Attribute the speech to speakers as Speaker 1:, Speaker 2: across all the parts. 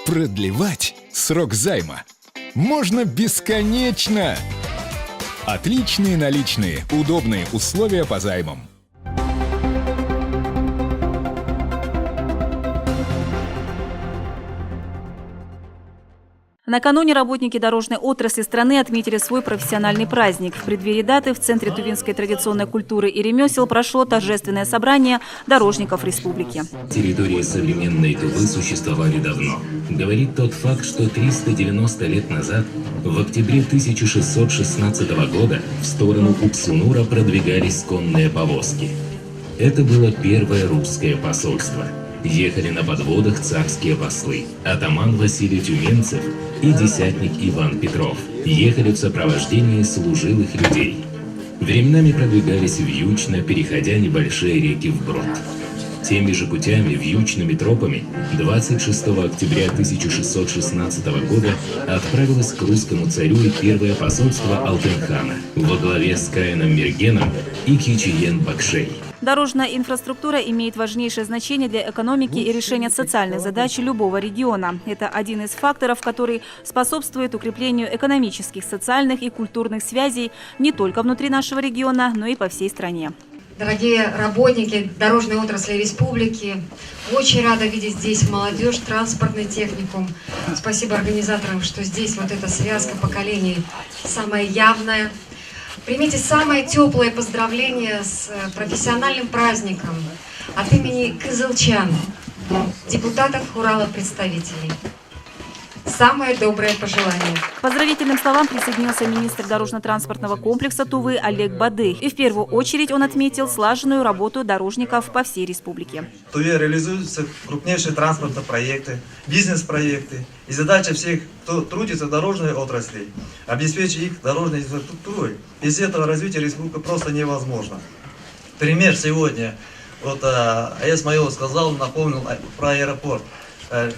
Speaker 1: Продлевать срок займа можно бесконечно. Отличные наличные, удобные условия по займам.
Speaker 2: Накануне работники дорожной отрасли страны отметили свой профессиональный праздник. В преддверии даты в Центре тувинской традиционной культуры и ремесел прошло торжественное собрание дорожников республики.
Speaker 3: Территории современной Тувы существовали давно. Говорит тот факт, что 390 лет назад, в октябре 1616 года, в сторону Упсунура продвигались конные повозки. Это было первое русское посольство. Ехали на подводах царские послы, атаман Василий Тюменцев и десятник Иван Петров. Ехали в сопровождении служилых людей. Временами продвигались вьючно, переходя небольшие реки вброд. Теми же путями, вьючными тропами, 26 октября 1616 года отправилось к русскому царю и первое посольство Алтынхана во главе с Каином Мергеном и Кичиен Бакшей.
Speaker 2: Дорожная инфраструктура имеет важнейшее значение для экономики и решения социальных задач любого региона. Это один из факторов, который способствует укреплению экономических, социальных и культурных связей не только внутри нашего региона, но и по всей стране.
Speaker 4: Дорогие работники дорожной отрасли республики, очень рада видеть здесь молодежь, транспортный техникум. Спасибо организаторам, что здесь вот эта связка поколений самая явная. Примите самое теплое поздравление с профессиональным праздником от имени кызылчан, депутатов Урала представителей. Самое доброе пожелание.
Speaker 2: К поздравительным словам присоединился министр дорожно-транспортного комплекса Тувы Олег Бады. И в первую очередь он отметил слаженную работу дорожников по всей республике.
Speaker 5: В Туве реализуются крупнейшие транспортные проекты, бизнес-проекты. И задача всех, кто трудится в дорожной отрасли, обеспечить их дорожной инфраструктурой. Без этого развития республики просто невозможно. Пример сегодня. Вот Исмаил сказал, напомнил про аэропорт.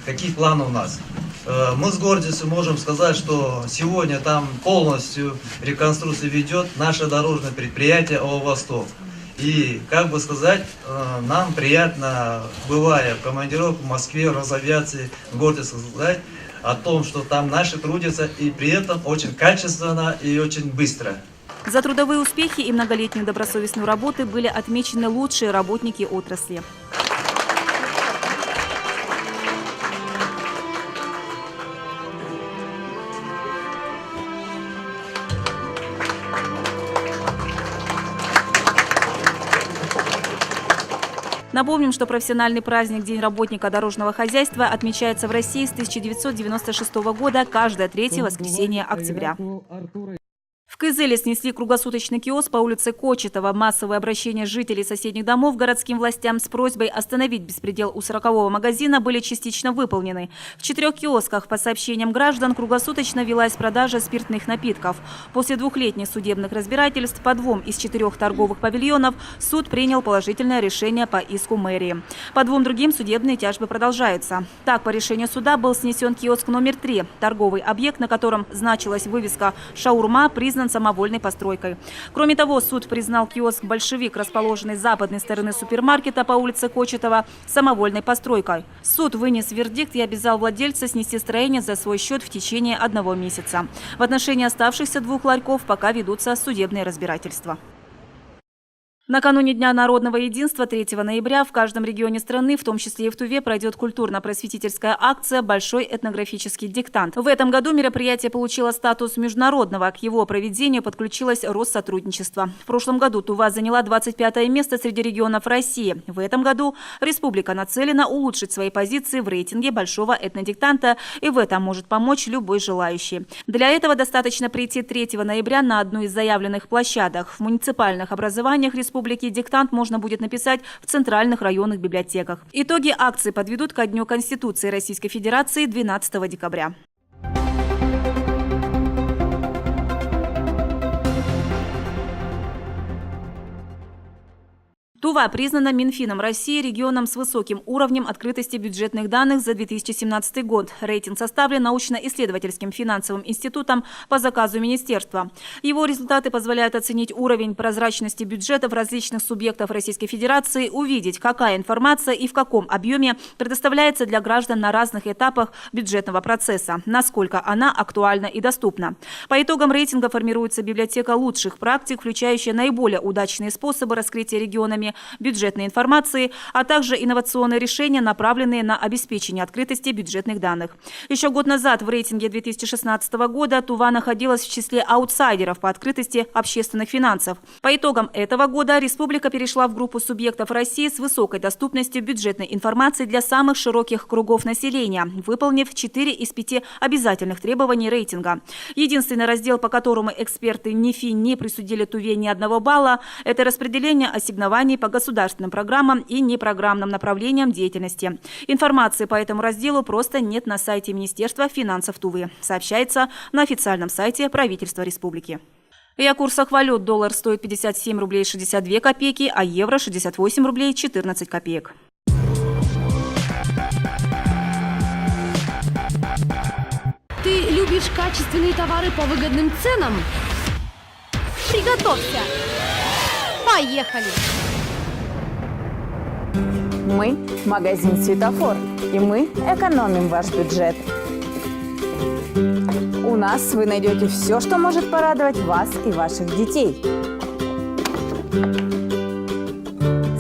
Speaker 5: Какие планы у нас? Мы с гордостью можем сказать, что сегодня там полностью реконструкцию ведет наше дорожное предприятие ОВО-Восток. И, как бы сказать, нам приятно, бывая в командировке в Москве, в Росавиации, гордо сказать о том, что там наши трудятся и при этом очень качественно и очень быстро.
Speaker 2: За трудовые успехи и многолетнюю добросовестную работу были отмечены лучшие работники отрасли. Напомним, что профессиональный праздник День работника дорожного хозяйства отмечается в России с 1996 года каждое третье воскресенье октября. В Кызыле снесли круглосуточный киоск по улице Кочетова. Массовое обращение жителей соседних домов к городским властям с просьбой остановить беспредел у 40-го магазина были частично выполнены. В 4 киосках, по сообщениям граждан, круглосуточно велась продажа спиртных напитков. После двухлетних судебных разбирательств по 2 из 4 торговых павильонов суд принял положительное решение по иску мэрии. По 2 другим судебные тяжбы продолжаются. Так, по решению суда был снесен киоск номер 3. Торговый объект, на котором значилась вывеска «Шаурма», признан самовольной постройкой. Кроме того, суд признал киоск «Большевик», расположенный с западной стороны супермаркета по улице Кочетова, самовольной постройкой. Суд вынес вердикт и обязал владельца снести строение за свой счет в течение 1 месяца. В отношении оставшихся 2 ларьков пока ведутся судебные разбирательства. Накануне Дня народного единства 3 ноября в каждом регионе страны, в том числе и в Туве, пройдет культурно-просветительская акция «Большой этнографический диктант». В этом году мероприятие получило статус международного. К его проведению подключилось Россотрудничество. В прошлом году Тува заняла 25-е место среди регионов России. В этом году республика нацелена улучшить свои позиции в рейтинге «Большого этнодиктанта», и в этом может помочь любой желающий. Для этого достаточно прийти 3 ноября на одну из заявленных площадок. В муниципальных образованиях республики диктант можно будет написать в центральных районных библиотеках. Итоги акции подведут ко Дню Конституции Российской Федерации 12 декабря. Тува признана Минфином России регионом с высоким уровнем открытости бюджетных данных за 2017 год. Рейтинг составлен научно-исследовательским финансовым институтом по заказу министерства. Его результаты позволяют оценить уровень прозрачности бюджетов различных субъектов Российской Федерации, увидеть, какая информация и в каком объеме предоставляется для граждан на разных этапах бюджетного процесса, насколько она актуальна и доступна. По итогам рейтинга формируется библиотека лучших практик, включающая наиболее удачные способы раскрытия регионами бюджетной информации, а также инновационные решения, направленные на обеспечение открытости бюджетных данных. Еще год назад в рейтинге 2016 года Тува находилась в числе аутсайдеров по открытости общественных финансов. По итогам этого года республика перешла в группу субъектов России с высокой доступностью бюджетной информации для самых широких кругов населения, выполнив 4 из 5 обязательных требований рейтинга. Единственный раздел, по которому эксперты НИФИ не присудили Туве ни одного балла, это распределение ассигнований по государственным программам и непрограммным направлениям деятельности. Информации по этому разделу просто нет на сайте Министерства финансов Тувы, сообщается на официальном сайте правительства республики. И о курсах валют: доллар стоит 57 рублей 62 копейки, а евро 68 рублей 14 копеек.
Speaker 6: Ты любишь качественные товары по выгодным ценам? Приготовься! Поехали!
Speaker 7: Мы – магазин «Светофор», и мы экономим ваш бюджет. У нас вы найдете все, что может порадовать вас и ваших детей.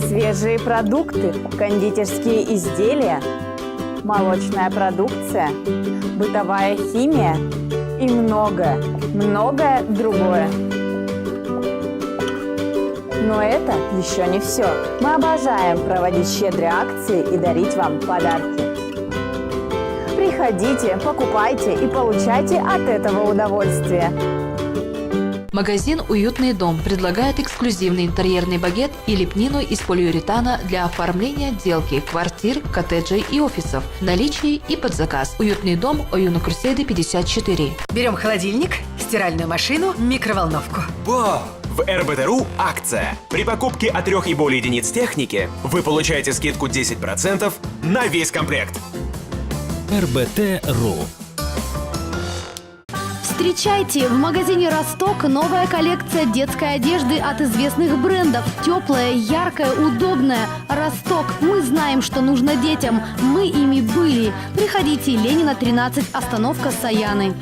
Speaker 7: Свежие продукты, кондитерские изделия, молочная продукция, бытовая химия и многое другое. Но это еще не все. Мы обожаем проводить щедрые акции и дарить вам подарки. Приходите, покупайте и получайте от этого удовольствие.
Speaker 8: Магазин «Уютный дом» предлагает эксклюзивный интерьерный багет и лепнину из полиуретана для оформления отделки квартир, коттеджей и офисов. Наличие и под заказ. «Уютный дом», Оюна Курседы, 54.
Speaker 9: Берем холодильник, стиральную машину, микроволновку.
Speaker 10: Вау! В РБТ.ру акция. При покупке от 3 и более единиц техники вы получаете скидку 10% на весь комплект.
Speaker 1: РБТ.ру.
Speaker 6: Встречайте, в магазине «Росток» новая коллекция детской одежды от известных брендов. Теплая, яркая, удобная. «Росток». Мы знаем, что нужно детям. Мы ими были. Приходите, Ленина, 13, остановка Саяны.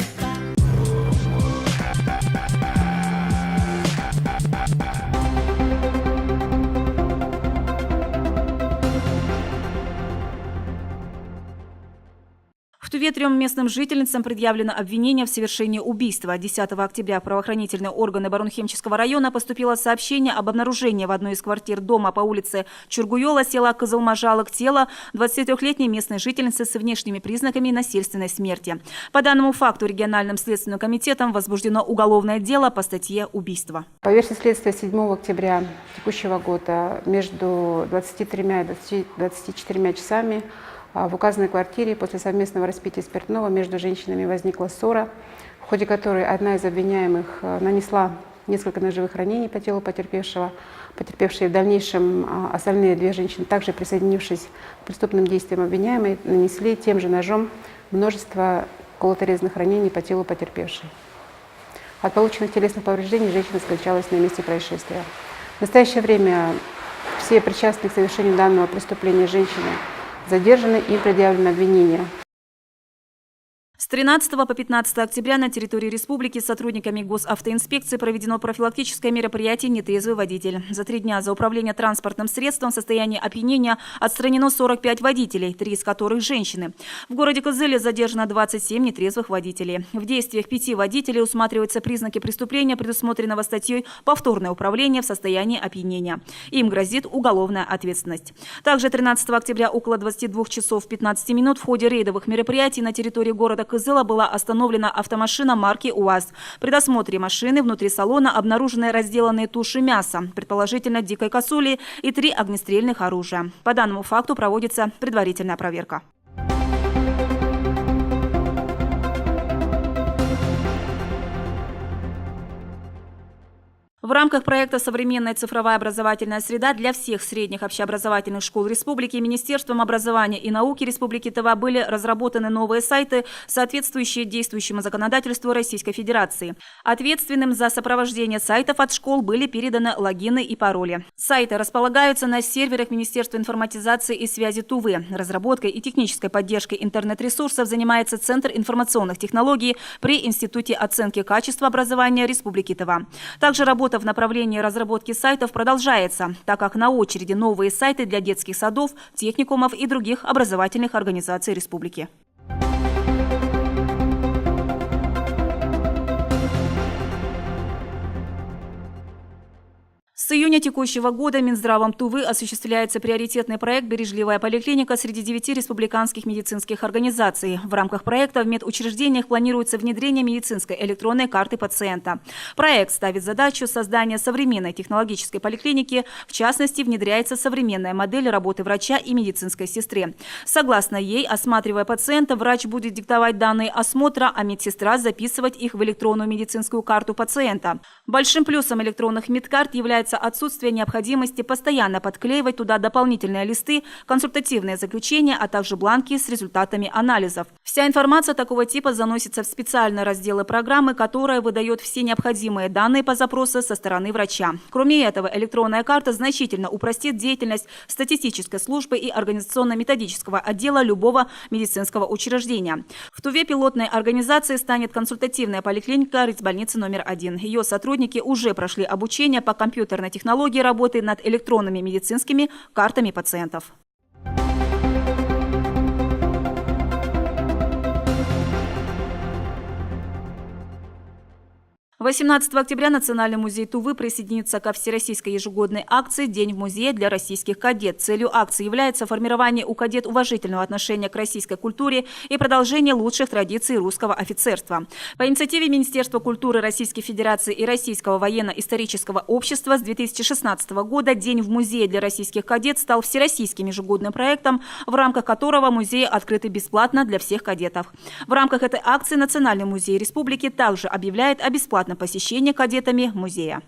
Speaker 2: В Туве 3 местным жительницам предъявлено обвинение в совершении убийства. 10 октября в правоохранительные органы Барунхемческого района поступило сообщение об обнаружении в одной из квартир дома по улице Чургуёла, села Кызылмажалык, тела 23-летней местной жительницы с внешними признаками насильственной смерти. По данному факту региональным следственным комитетом возбуждено уголовное дело по статье «Убийство».
Speaker 11: По версии следствия 7 октября текущего года между 23 и 24 часами в указанной квартире после совместного распития спиртного между женщинами возникла ссора, в ходе которой одна из обвиняемых нанесла несколько ножевых ранений по телу потерпевшего. Потерпевшие в дальнейшем остальные 2 женщины, также присоединившись к преступным действиям обвиняемой, нанесли тем же ножом множество колото-резных ранений по телу потерпевшей. От полученных телесных повреждений женщина скончалась на месте происшествия. В настоящее время все причастные к совершению данного преступления женщины задержаны и предъявлено обвинение.
Speaker 2: С 13 по 15 октября на территории республики сотрудниками госавтоинспекции проведено профилактическое мероприятие «Нетрезвый водитель». За 3 дня за управление транспортным средством в состоянии опьянения отстранено 45 водителей, 3 из которых женщины. В городе Кызыле задержано 27 нетрезвых водителей. В действиях 5 водителей усматриваются признаки преступления, предусмотренного статьей «Повторное управление в состоянии опьянения». Им грозит уголовная ответственность. Также 13 октября около 22 часов 15 минут в ходе рейдовых мероприятий на территории города Кызыла была остановлена автомашина марки УАЗ. При досмотре машины внутри салона обнаружены разделанные туши мяса, предположительно дикой косули, и 3 огнестрельных оружия. По данному факту проводится предварительная проверка. В рамках проекта «Современная цифровая образовательная среда» для всех средних общеобразовательных школ республики Министерством образования и науки Республики Тыва были разработаны новые сайты, соответствующие действующему законодательству Российской Федерации. Ответственным за сопровождение сайтов от школ были переданы логины и пароли. Сайты располагаются на серверах Министерства информатизации и связи Тувы. Разработкой и технической поддержкой интернет-ресурсов занимается Центр информационных технологий при Институте оценки качества образования Республики Тыва. Также работа в направлении разработки сайтов продолжается, так как на очереди новые сайты для детских садов, техникумов и других образовательных организаций республики. С июня текущего года Минздравом Тувы осуществляется приоритетный проект «Бережливая поликлиника» среди 9 республиканских медицинских организаций. В рамках проекта в медучреждениях планируется внедрение медицинской электронной карты пациента. Проект ставит задачу создания современной технологической поликлиники. В частности, внедряется современная модель работы врача и медицинской сестры. Согласно ей, осматривая пациента, врач будет диктовать данные осмотра, а медсестра записывать их в электронную медицинскую карту пациента. Большим плюсом электронных медкарт является отсутствие необходимости постоянно подклеивать туда дополнительные листы, консультативные заключения, а также бланки с результатами анализов. Вся информация такого типа заносится в специальные разделы программы, которая выдает все необходимые данные по запросу со стороны врача. Кроме этого, электронная карта значительно упростит деятельность статистической службы и организационно-методического отдела любого медицинского учреждения. В Туве пилотной организацией станет консультативная поликлиника Рецбольницы номер 1. Ее сотрудники уже прошли обучение по компьютерной технологии работы над электронными медицинскими картами пациентов. – 18 октября Национальный музей Тувы присоединится ко всероссийской ежегодной акции «День в музее для российских кадет». Целью акции является формирование у кадет уважительного отношения к российской культуре и продолжение лучших традиций русского офицерства. По инициативе Министерства культуры Российской Федерации и Российского военно-исторического общества с 2016 года «День в музее для российских кадет» стал всероссийским ежегодным проектом, в рамках которого музеи открыты бесплатно для всех кадетов. В рамках этой акции Национальный музей республики также объявляет о бесплатном посещение кадетами музея.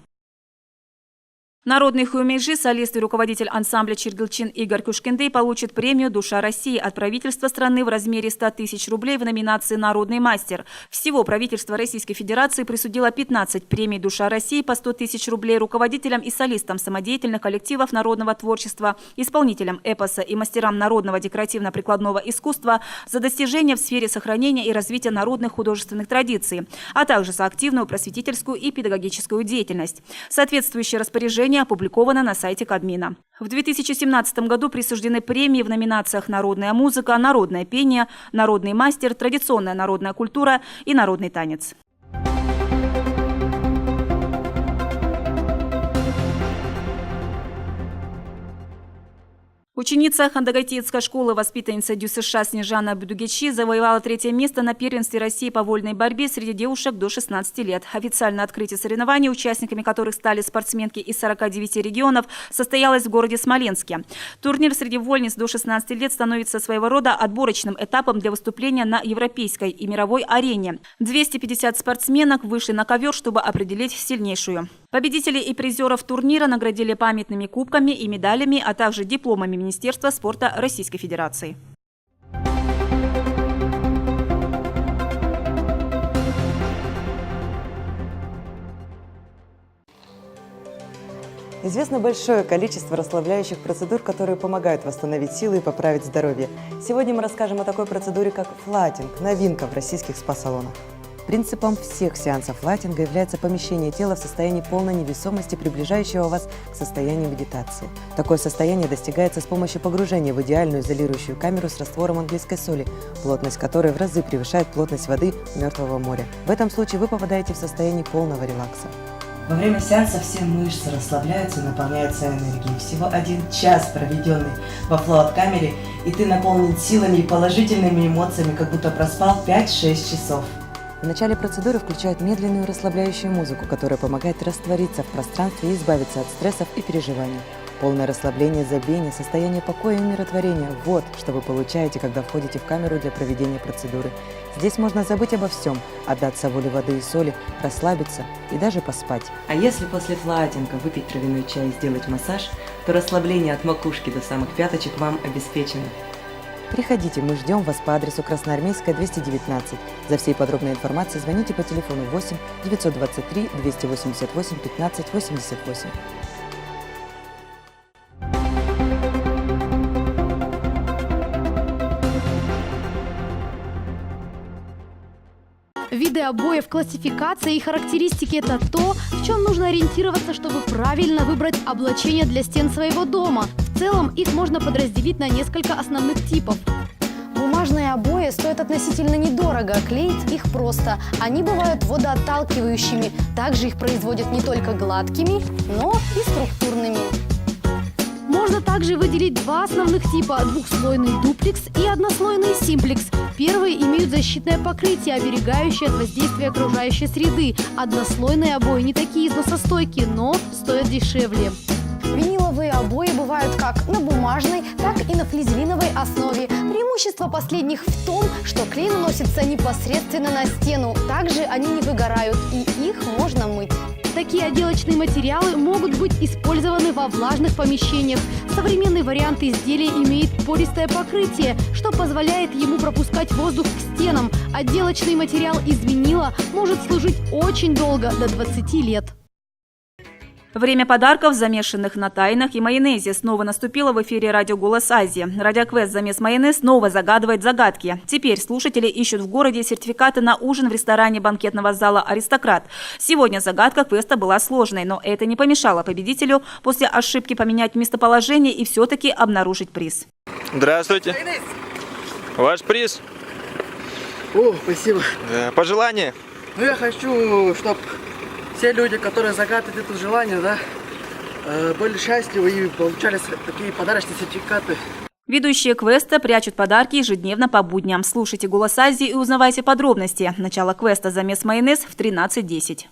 Speaker 2: Народный хуймейжи, солист и руководитель ансамбля «Чиргилчин» Игорь Кушкиндей получит премию «Душа России» от правительства страны в размере 100 тысяч рублей в номинации «Народный мастер». Всего правительство Российской Федерации присудило 15 премий «Душа России» по 100 тысяч рублей руководителям и солистам самодеятельных коллективов народного творчества, исполнителям эпоса и мастерам народного декоративно-прикладного искусства за достижения в сфере сохранения и развития народных художественных традиций, а также за активную просветительскую и педагогическую деятельность. Соответствующее распоряжение опубликовано на сайте Кабмина. В 2017 году присуждены премии в номинациях «Народная музыка», «Народное пение», «Народный мастер», «Традиционная народная культура» и «Народный танец». Ученица Хандагатейской школы, воспитанница ДЮСШ Снежана Будугечи завоевала 3-е место на первенстве России по вольной борьбе среди девушек до 16 лет. Официальное открытие соревнований, участниками которых стали спортсменки из 49 регионов, состоялось в городе Смоленске. Турнир среди вольниц до 16 лет становится своего рода отборочным этапом для выступления на европейской и мировой арене. 250 спортсменок вышли на ковер, чтобы определить сильнейшую. Победителей и призеров турнира наградили памятными кубками и медалями, а также дипломами Министерства спорта Российской Федерации.
Speaker 12: Известно большое количество расслабляющих процедур, которые помогают восстановить силы и поправить здоровье. Сегодня мы расскажем о такой процедуре, как флатинг, новинка в российских спа-салонах. Принципом всех сеансов флатинга является помещение тела в состоянии полной невесомости, приближающего вас к состоянию медитации. Такое состояние достигается с помощью погружения в идеальную изолирующую камеру с раствором английской соли, плотность которой в разы превышает плотность воды Мертвого моря. В этом случае вы попадаете в состояние полного релакса.
Speaker 13: Во время сеанса все мышцы расслабляются и наполняются энергией. Всего 1 час, проведенный во флоут-камере, и ты наполнен силами и положительными эмоциями, как будто проспал 5-6 часов.
Speaker 12: В начале процедуры включают медленную расслабляющую музыку, которая помогает раствориться в пространстве и избавиться от стрессов и переживаний. Полное расслабление, забвение, состояние покоя и умиротворения – вот что вы получаете, когда входите в камеру для проведения процедуры. Здесь можно забыть обо всем, отдаться воле воды и соли, расслабиться и даже поспать. А если после флатинга выпить травяной чай и сделать массаж, то расслабление от макушки до самых пяточек вам обеспечено. Приходите, мы ждем вас по адресу Красноармейская, 219. За всей подробной информацией звоните по телефону 8 923 288 15 88.
Speaker 6: Виды обоев, классификация и характеристики – это то, в чем нужно ориентироваться, чтобы правильно выбрать облачение для стен своего дома. В целом их можно подразделить на несколько основных типов.
Speaker 14: Бумажные обои стоят относительно недорого, клеить их просто. Они бывают водоотталкивающими. Также их производят не только гладкими, но и структурными.
Speaker 6: Можно также выделить два основных типа – двухслойный дуплекс и однослойный симплекс. Первые имеют защитное покрытие, оберегающее от воздействия окружающей среды. Однослойные обои не такие износостойкие, но стоят дешевле.
Speaker 14: Виниловые обои бывают как на бумажной, так и на флизелиновой основе. Преимущество последних в том, что клей наносится непосредственно на стену. Также они не выгорают, и их можно мыть.
Speaker 6: Такие отделочные материалы могут быть использованы во влажных помещениях. Современный вариант изделия имеет пористое покрытие, что позволяет ему пропускать воздух к стенам. Отделочный материал из винила может служить очень долго, до 20 лет.
Speaker 2: Время подарков, замешанных на тайнах и майонезе, снова наступило в эфире радио «Голос Азии». Радиоквест «Замес майонез» снова загадывает загадки. Теперь слушатели ищут в городе сертификаты на ужин в ресторане банкетного зала «Аристократ». Сегодня загадка квеста была сложной, но это не помешало победителю после ошибки поменять местоположение и все-таки обнаружить приз.
Speaker 15: Здравствуйте. Ваш приз.
Speaker 16: О, спасибо.
Speaker 15: Пожелание?
Speaker 16: Ну, я хочу, чтобы все люди, которые загадывают это желание, да, были счастливы и получали такие подарочные сертификаты.
Speaker 2: Ведущие квеста прячут подарки ежедневно по будням. Слушайте «Голос Азии» и узнавайте подробности. Начало квеста «Замес майонез» в 13:10.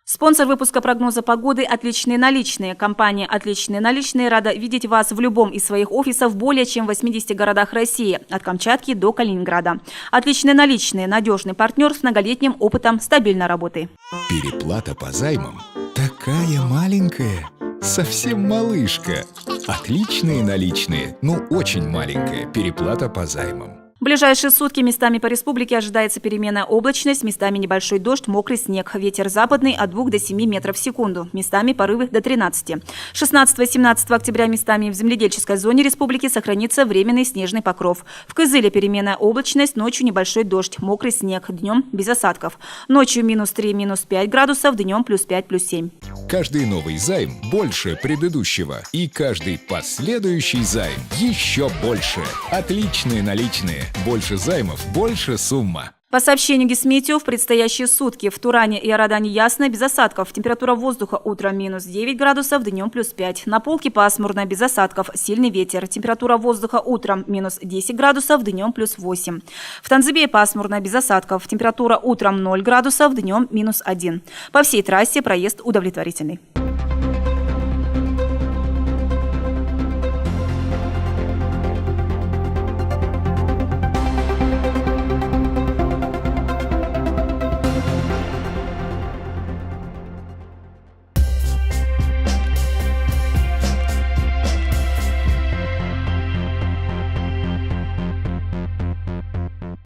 Speaker 2: Спонсор выпуска прогноза погоды «Отличные наличные». Компания «Отличные наличные» рада видеть вас в любом из своих офисов в более чем 80 городах России, от Камчатки до Калининграда. «Отличные наличные» – надежный партнер с многолетним опытом стабильной работы.
Speaker 1: Переплата по займам такая маленькая, совсем малышка. Отличные наличные, ну очень маленькая переплата по займам.
Speaker 2: В ближайшие сутки местами по республике ожидается переменная облачность, местами небольшой дождь, мокрый снег. Ветер западный от 2 до 7 метров в секунду, местами порывы до 13. 16-17 октября местами в земледельческой зоне республики сохранится временный снежный покров. В Кызыле переменная облачность, ночью небольшой дождь, мокрый снег, днем без осадков. Ночью -3, -5 градусов, днем +5, +7.
Speaker 1: Каждый новый займ больше предыдущего. И каждый последующий займ еще больше. Отличные наличные. Больше займов, больше сумма.
Speaker 2: По сообщению Гисметео, в предстоящие сутки в Туране и Арадане ясно, без осадков. Температура воздуха утром -9 градусов, днем +5. На Полке пасмурно, без осадков, сильный ветер. Температура воздуха утром -10 градусов, днем +8. В Танзыбе пасмурно, без осадков. Температура утром 0 градусов, днем -1. По всей трассе проезд удовлетворительный.